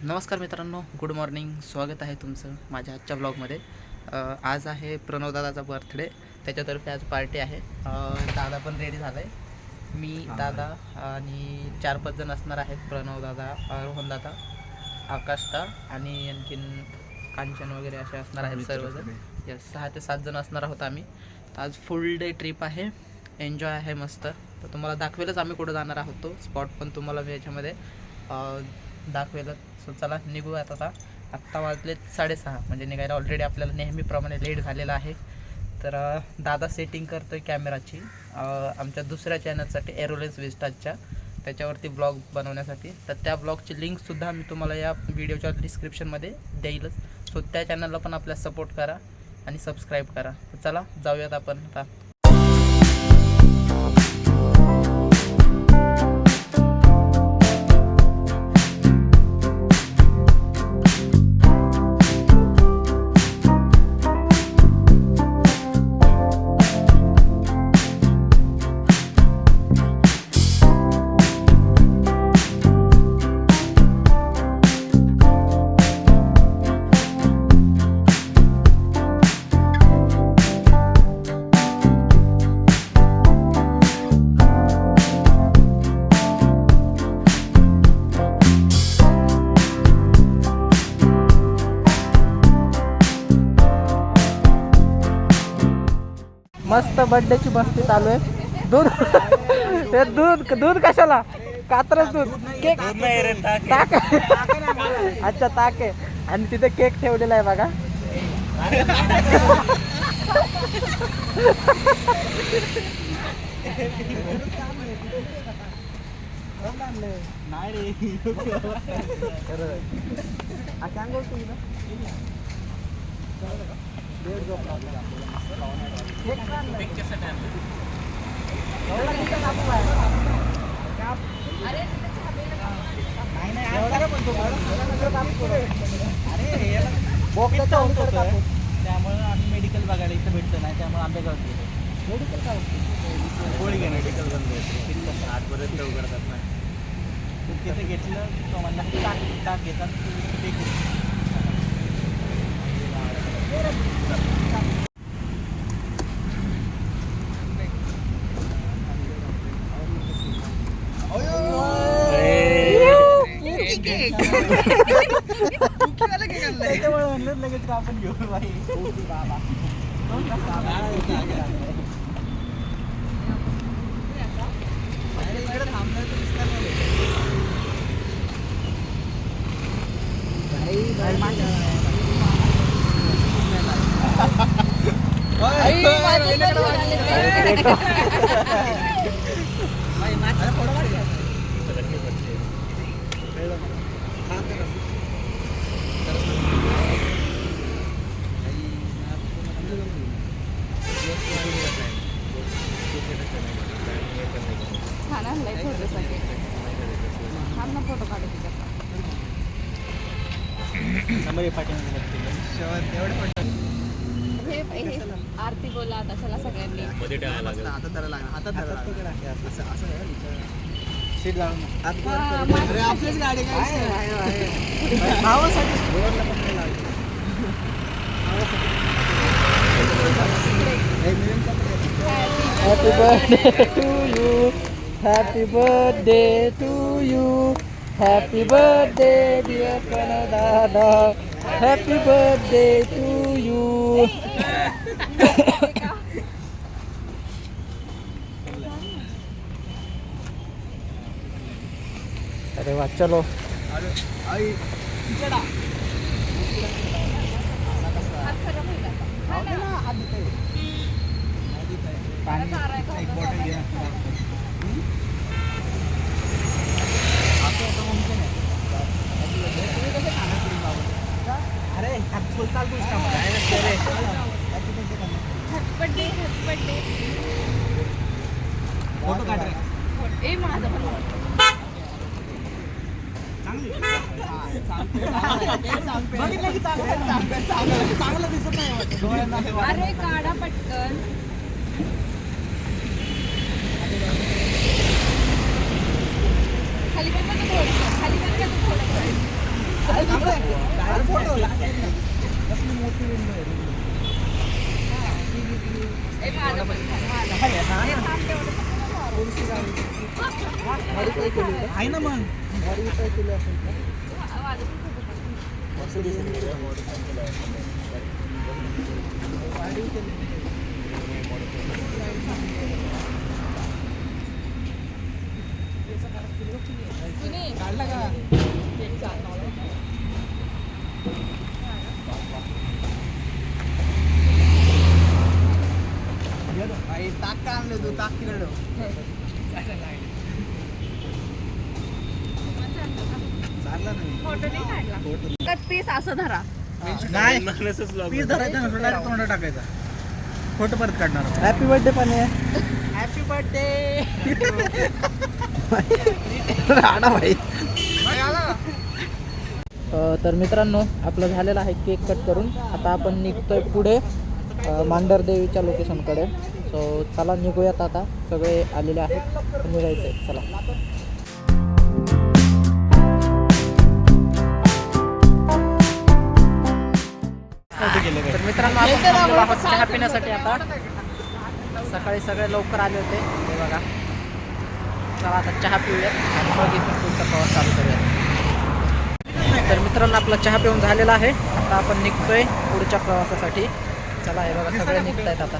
नमस्कार मित्रांनो, good morning. स्वागत आहे तुमचं माझ्या आजच्या ब्लॉगमध्ये. आज आहे प्रणव दादाचा बर्थडे, त्याच्यातर्फे आज पार्टी आहे. दादा पण रेडी झाला आहे. मी, दादा आणि 4-5 जण असणार आहेत. प्रणव दादा, रोहन दादा, आकाशदा आणि आणखीन कांचन वगैरे असे असणार आहेत सर्वजण. यस, 6 ते 7 जण असणार आहोत आम्ही. आज फुल डे ट्रिप आहे, एन्जॉय आहे मस्त. तर तुम्हाला दाखवेलच आम्ही कुठं जाणार आहोत. तो स्पॉट पण तुम्हाला मी याच्यामध्ये दाखवेलच. सो चला निघूयात आता. आत्ता वाजलेत 6:30, म्हणजे निघायला ऑलरेडी आपल्याला नेहमीप्रमाणे लेट झालेला आहे. तर दादा सेटिंग करतो आहे कॅमेराची आमच्या दुसऱ्या चॅनलसाठी, एरोलेन्स विस्टाजच्या, त्याच्यावरती ब्लॉग बनवण्यासाठी. तर त्या ब्लॉगची लिंकसुद्धा मी तुम्हाला या व्हिडिओच्या डिस्क्रिप्शनमध्ये देईलच. सो त्या चॅनलला पण आपल्या सपोर्ट करा आणि सबस्क्राईब करा. तर चला जाऊयात आपण आता. मस्त बर्थडेची मस्ती चालू आहे. दूध हे दूध कशाला? कात्रच दूध. केक ताक. अच्छा, ताक आहे. आणि तिथे केक ठेवलेला आहे बघा. त्यामुळे आम्ही मेडिकल बघायला इथं भेटतो नाही, त्यामुळे आंबेगाव मेडिकल काय गोळी घ्या. मेडिकल बंद आठपर्यंत उघडतात ना. तिथे घेतलं तो म्हणला टाक घेतात. त्याच्यामुळे म्हणलं लगेच का आपण घेऊ बाई. छान आणलाय फोटोसाठी. छान ना फोटो काढू तिच्यात. हे आरती बोला आता. चला सगळ्यांनी आपलीच गाडी happy birthday to you, happy birthday to you, happy birthday dear Pranav दादा, हॅपी बर्थडे टू यू. अरे वा, चलो. अरे फोटो काढ रे. ए माझा पण चांगलं दिसत नाही. अरे काढा पटकन. खाली पण थोडं खाली पण थोडं कसली मोठी विंडो आहे आहे ना मग काढला का ताक का आणलं तू ताक तिकडं फोटो नाही काढला एकच पीस असं धरा नाही पीस धरायचा ना डायरेक्ट तोंडात टाकायचा फोटो परत काढणार हॅपी बर्थडे पण हॅपी बर्थडे राणा भाई तर मित्रांनो आपलं झालेलं आहे केक कट करून आता आपण निघतोय पुढे मांडर देवीच्या लोकेशनकडे. सो चला निघूयात आता सगळे आलेले आहेत निघायचं आहे चला. तर मित्रांनो आपण थांबलेलो आहोत चहा पिण्यासाठी. आता सकाळी सगळे लवकर आले होते हे बघा. चला आता चहा पिऊयात आणि मग इथून पुढचा प्रवास चालू करूयात. तर मित्रांनो आपला चहा पिऊन झालेला आहे. आता आपण निघतोय पुढच्या प्रवासासाठी. चला हे बघा सगळे निघतायत आता.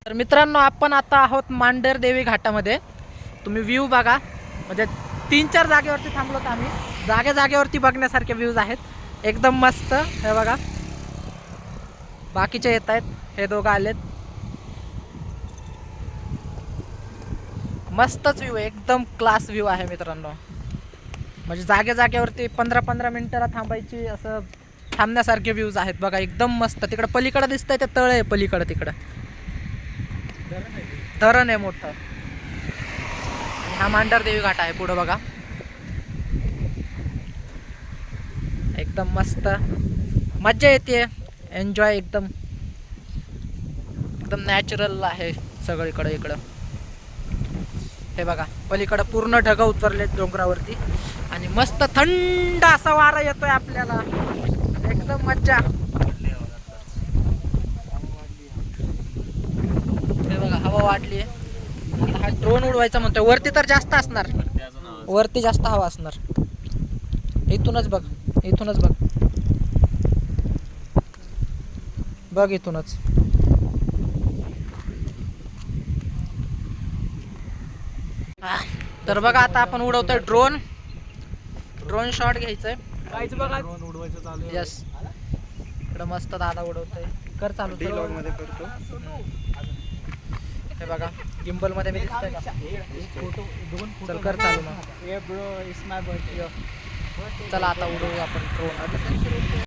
तर मित्रांनो आपण आता आहोत मांडर देवी घाटामध्ये. तुम्ही व्ह्यू बघा, म्हणजे 3-4 जागेवरती थांबलो तर आम्ही. जागेवरती बघण्यासारखे व्ह्यूज आहेत एकदम मस्त. हे बघा बाकीचे येत आहेत, हे दोघं आलेत. मस्तच व्ह्यू आहे, एकदम क्लास व्ह्यू आहे मित्रांनो. म्हणजे जागेवरती 15-15 मिनिटाला थांबायची असं थांबण्यासारखे व्ह्यूज आहेत बघा एकदम मस्त. तिकडं पलीकडं दिसतंय ते तळ आहे पलीकडं, तिकडं धरण आहे मोठं. हा मांडर देवी घाट आहे पुढं बघा. एकदम मस्त मज्जा येते, एन्जॉय एकदम नॅचरल आहे सगळीकडे. इकडं हे बघा पलीकडं पूर्ण ढग उतरलेत डोंगरावरती आणि मस्त थंड असा वारा येतोय आपल्याला. एकदम मज्जा. हे बघा हवा वाढली आहे. आता हा ड्रोन उडवायचा म्हणतोय. वरती तर जास्त असणार, वरती जास्त हवा असणार. इथूनच बघ, इथूनच बघ, बघ इथूनच. तर बघा आता आपण उडवतोय ड्रोन शॉट घ्यायचंय. ड्रोन उडवायचं चालू आहे. यस इकडं मस्त दादा उडवतोय. कर चालू मध्ये करतो. हे बघा गिम्बल मध्ये मी दिसतोय का? चल कर चालू मग. ये ब्रो इट्स माय बर्थडे. चला आता उडवू आपण ड्रोन.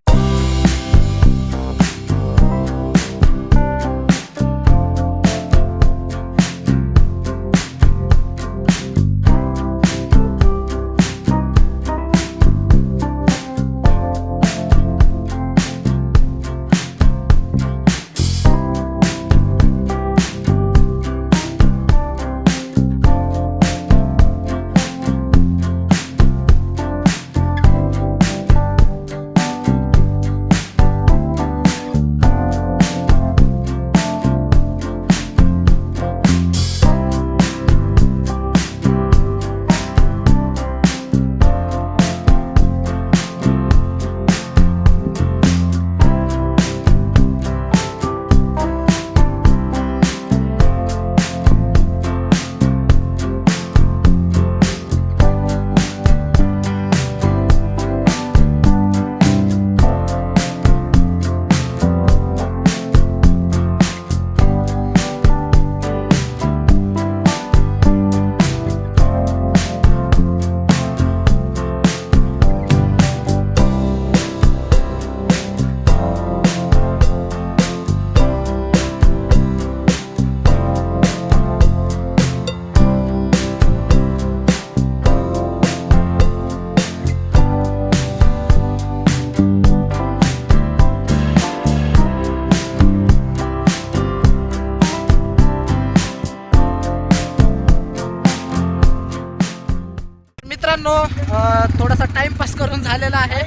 मित्रांनो थोडासा टाइमपास करून झालेला आहे.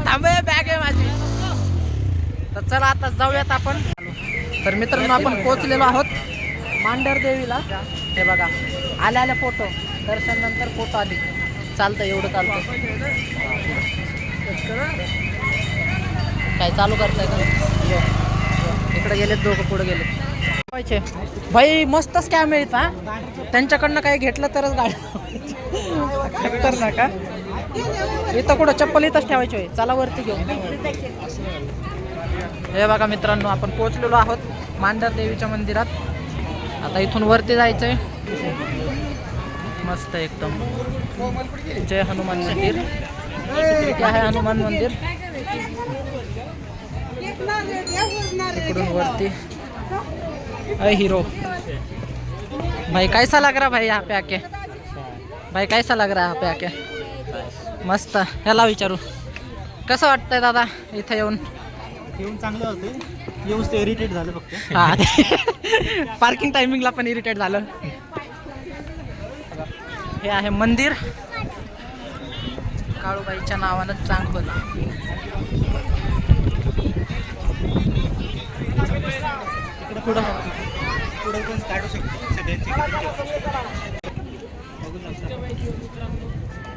थांबे बॅग आहे माझी. तर चला आता जाऊयात आपण. तर मित्रांनो आपण पोहोचलेलो आहोत मांढर देवीला. हे बघा आल्या आल्या फोटो, दर्शन नंतर फोटो आली. चालतं एवढं चालतं. काय चालू करताय का? इकडे गेलेत दोघं, पुढे गेलेत. भाई मस्त स्कॅम आहे इथं. त्यांच्याकडनं काही घेतलं तरच गाडी तर ना का इथं कुठं चप्पल इथंच ठेवायची होय. चला वरती घेऊ. हे बघा मित्रांनो आपण पोहोचलेलो आहोत मांढर देवीच्या मंदिरात. आता इथून वरती जायचंय. मस्त एकदम. जय हनुमान मंदिर. इथे आहे हनुमान मंदिर. इकडून वरती हीरो. भाई कैसा लग रहा भाई यहाँ पे आके? भाई कैसा लग रहा है यहाँ पे आके? मस्त. ह्याला विचारू कसं वाटतंय दादा इथे येऊन? चांगलं होतं. येऊन ते इरिटेट झालं फक्त. हा पार्किंग टायमिंगला पण इरिटेट झालं. हे आहे मंदिर काळूबाईच्या नावानं चांगलं. इकडे पुढं पण काढू शकतो सगळ्यांची.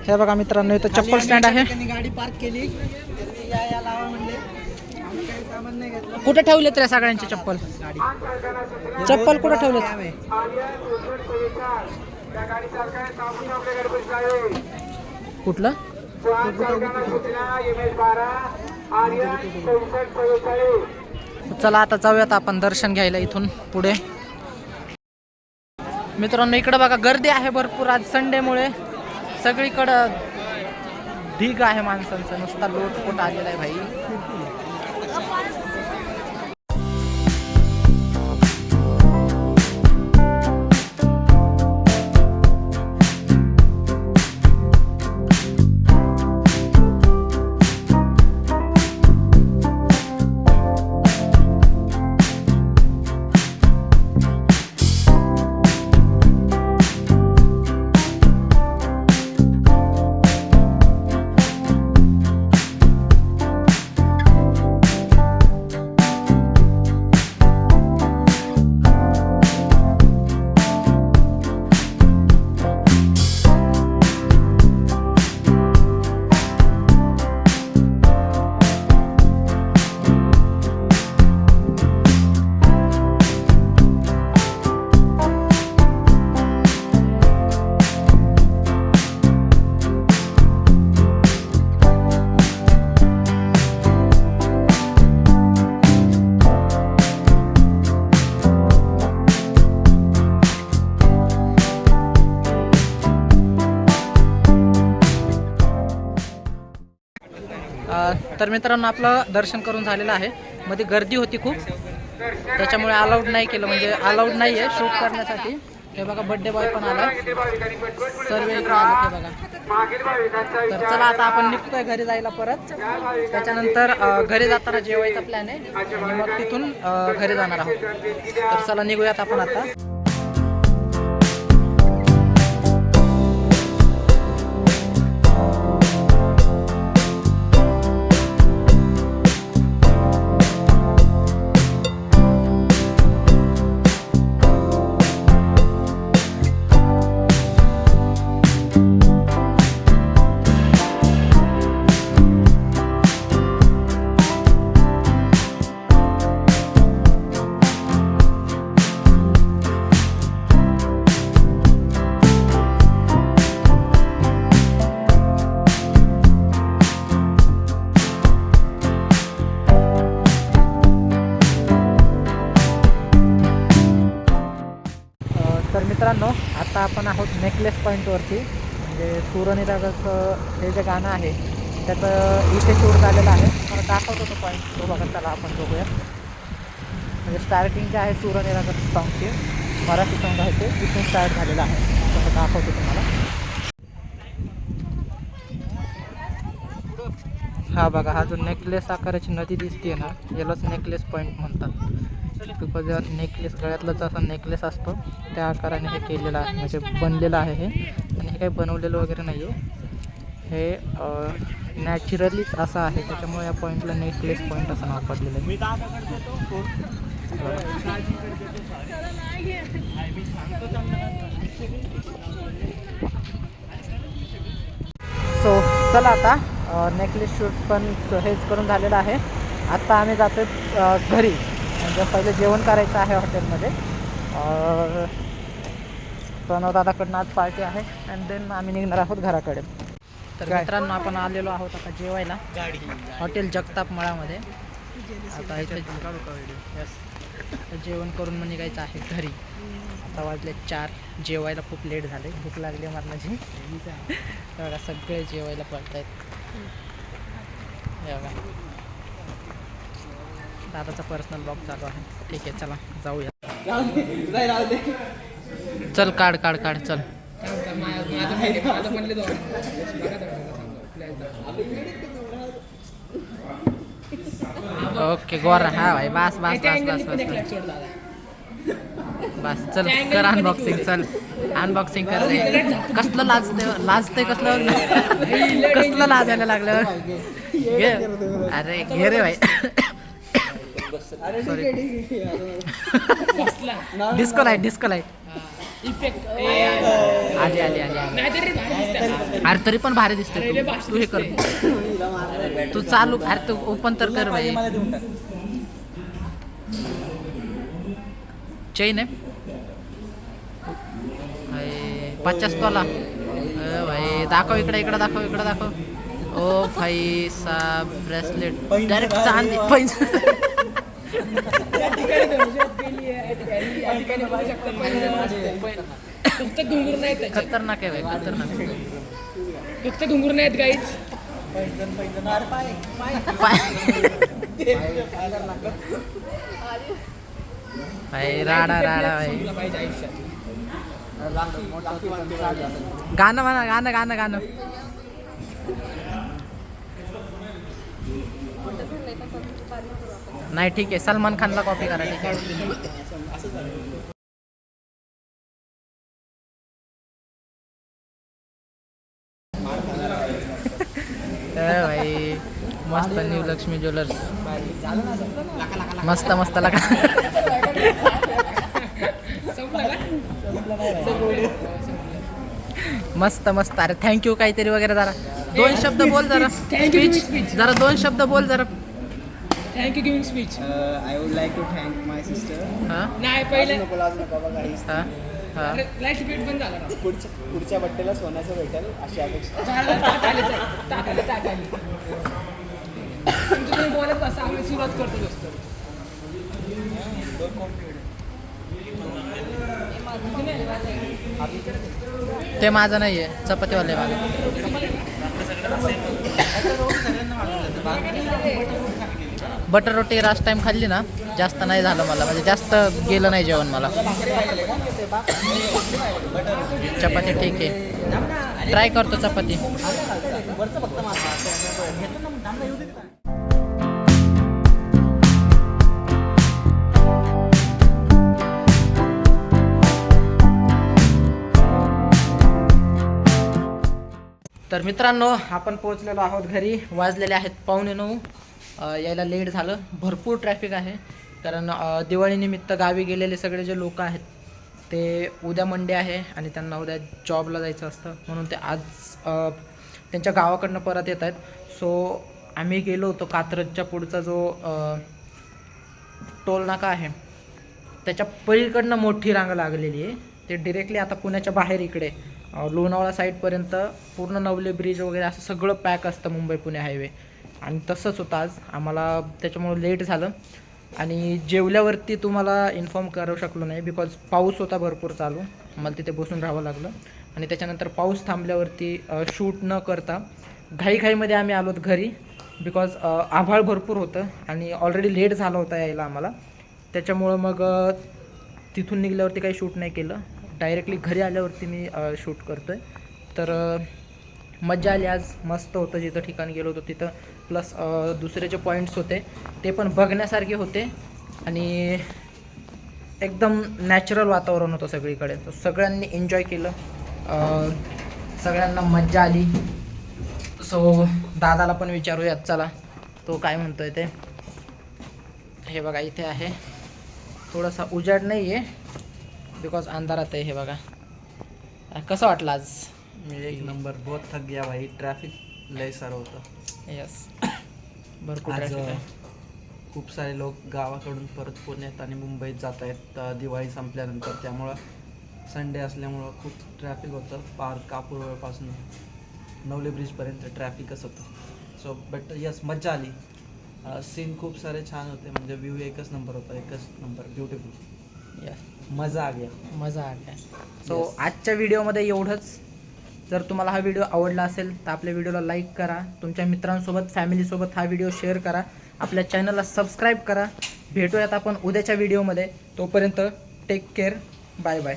हे बघा मित्रांनो इथं चप्पल स्टँड आहे. गाडी पार्क केली. या लावा म्हणले. सामान नाही घेतलं. कुठे ठेवलेत रे सगळ्यांची चप्पल? चप्पल कुठे ठेवलेत? कुठलं? चला आता जाऊयात आपण दर्शन घ्यायला इथून पुढे. मित्रांनो इकडं बघा गर्दी आहे भरपूर. आज संडेमुळे सगळीकडं ढीग आहे माणसांचं. नुसता लोटपोट आलेला आहे भाई. तर मित्रांनो आपलं दर्शन करून झालेलं आहे. मध्ये गर्दी होती खूप, त्याच्यामुळे अलाउड नाही केलं. म्हणजे अलाउड नाही आहे शूट करण्यासाठी. हे बघा बड्डे बॉय पण आला. सर्व इकडे आले ते बघा. तर चला आता आपण निघतोय घरी जायला परत. त्याच्यानंतर घरी जाताना जेवायचा प्लॅन आहे आणि मग तिथून घरी जाणार आहोत. तर चला निघूयात आपण आता. तर मित्रांनो आता आपण आहोत नेकलेस पॉईंटवरती. म्हणजे सूर्यनिरागाचं हे जे गाणं आहे त्याचं इथे शूट झालेलं आहे. मला दाखवतो तो पॉईंट. तो बघा चला आपण बघूया. म्हणजे स्टार्टिंग जे आहे सूर्यनिरागाचं सॉंगची मराठी सॉंग आहे ते इथून स्टार्ट झालेलं आहे. तसं दाखवतो तुम्हाला. हा बघा हा जो नेकलेस आकाराची नदी दिसते ना यालाच नेकलेस पॉईंट म्हणतात. बिकॉज नेकलेस गळ्यातलाच असा नेकलेस असतो त्या आकाराने हे केलेलं आहे, म्हणजे बनलेलं आहे हे. आणि हे काही बनवलेलं वगैरे नाही आहे, हे नॅचरलीच असं आहे, त्याच्यामुळे या पॉईंटला नेकलेस पॉईंट असं नाव पडलेलं आहे. सो चला आता नेकलेस शूट पण हेच करून झालेलं आहे. आत्ता आम्ही जातो घरी, म्हणजे पहिले जेवण करायचं आहे हॉटेलमध्ये. प्रणव दादाकडनं आज पार्टी आहे अँड देन आम्ही निघणार आहोत घराकडे. तर मित्रांनो आपण आलेलो आहोत आता जेवायला हॉटेल जगताप मळामध्ये. आता इथे जेवण करून मग निघायचं आहे घरी. आता वाजले 4, जेवायला खूप लेट झाले, भूक लागली आहे मरणाची. बघा सगळे जेवायला पडत आहेत. बघा दादाचा पर्सनल ब्लॉग चालू आहे. ठीक आहे चला जाऊया. चल काढ चल. ओके गोरा हा भाई बस चल कर अनबॉक्सिंग. चल अनबॉक्सिंग कर रे. कसलं लाजते कसलं लाजायला लागलं. अरे घे रे भाई. डिस्को लाईट आली. अरे तरी पण भारी दिसते. तू हे कर, तू चालू. अरे तू ओपन तर कर भाई. चेन आहे 50 तोला भाई. दाखव इकडे दाखव. ओ भाई सा ब्रेसलेट डायरेक्ट चांदी पैसा. फक्त घुंगूर नाहीत, खतरनाक आहे भाई, खतरनाक. फक्त घुंगूर नाहीत गाईच. भाई राडा भाई. पाहिजे आयुष्यात. गाणं म्हणा गाणं. नाही ठीक आहे, सलमान खानला कॉपी करा. ठीक आहे. भाई मस्त न्यू लक्ष्मी ज्वेलर्स. मस्त लगा. मस्त. अरे थँक्यू काहीतरी वगैरे जरा 2 शब्द बोल जरा. स्पीच जरा 2 शब्द बोल जरा. Thank you giving speech. I would like to thank my sister. नाही पहिले हां लाईट स्पीड पण झाला ना. पुढच्या बड्डेला सोन्याचं भेटेल अशी अपेक्षा. तुम्ही बोलत बसा, आम्ही सुरुवात करतो असतो. ते माझं नाही आहे, चपातीवाले माझं. बटर रोटी लास्ट टाइम खाल्ली ना, जास्त नाही झालं मला, म्हणजे जास्त गेलं नाही जेवण मला. चपाती ठीक आहे, ट्राय करतो चपाती. तर मित्रांनो आपण पोहोचलेलो आहोत घरी. वाजलेले आहेत 8:45. यायला लेट झालं, भरपूर ट्रॅफिक आहे. कारण दिवाळीनिमित्त गावी गेलेले सगळे जे लोक आहेत ते उद्या मंडे आहे आणि त्यांना उद्या जॉबला जायचं असतं, म्हणून ते आज त्यांच्या गावाकडनं परत येत आहेत. सो आम्ही गेलो होतो. कात्रजच्या पुढचा जो टोल नाका आहे त्याच्या पलीकडनं मोठी रांग लागलेली आहे. ते डिरेक्टली आता पुण्याच्या बाहेर इकडे लोणावळा साईडपर्यंत पूर्ण नवले ब्रिज वगैरे असं सगळं पॅक असतं मुंबई पुणे हायवे. आणि तसंच होतं आज आम्हाला, त्याच्यामुळे लेट झालं. आणि जेवल्यावरती तुम्हाला इन्फॉर्म करू शकलो नाही बिकॉज पाऊस होता भरपूर चालू, मला तिथे बसून राहावं लागलं. आणि त्याच्यानंतर पाऊस थांबल्यावरती शूट न करता घाईमध्ये आम्ही आलोत घरी बिकॉज आभाळ भरपूर होतं आणि ऑलरेडी लेट झालं होतं यायला आम्हाला. त्याच्यामुळं मग तिथून निघल्यावरती काही शूट नाही केलं, डायरेक्टली घरी आल्यावरती मी शूट करतो आहे. तर मजा आली आज, मस्त होतं जिथं ठिकाणी गेलो होतो तिथं. प्लस दुसरे जे पॉईंट्स होते ते पण बघण्यासारखे होते आणि एकदम नॅचरल वातावरण होतं सगळीकडे. तर सगळ्यांनी एन्जॉय केलं, सगळ्यांना मज्जा आली. सो दादाला पण विचारूयात, चला तो काय म्हणतोय ते. हे बघा इथे आहे, थोडासा उजाड नाही आहे बिकॉज अंधारात आहे. हे बघा कसं वाटलं आज. एक नंबर, बहुत थक गया भाई, ट्रॅफिक लय सारं होतं. यस भरपूर आज ट्रॅफिक आहे. खूप सारे लोक गावाकडून परत पुण्यात आणि मुंबईत जात आहेत दिवाळी संपल्यानंतर. त्यामुळं संडे असल्यामुळं खूप ट्रॅफिक होतं. पार्क कापूरपासून नवले ब्रिजपर्यंत ट्रॅफिकच होतं. सो बट यस, मज्जा आली. सीन खूप सारे छान होते, म्हणजे व्ह्यू एकच नंबर होता, एकच नंबर, ब्युटिफुल. यस मजा आ गया. मजा आली. So Yes. आजच्या व्हिडिओमध्ये एवढंच. जर तुम्हाला हा व्हिडिओ आवडला असेल तर आपल्या व्हिडिओला लाईक करा, तुमच्या मित्रांसोबत फॅमिलीसोबत हा व्हिडिओ शेअर करा, आपल्या चॅनलला सबस्क्राईब करा. भेटूयात आपण उद्याच्या व्हिडिओमध्ये. तोपर्यंत टेक केअर, बाय बाय.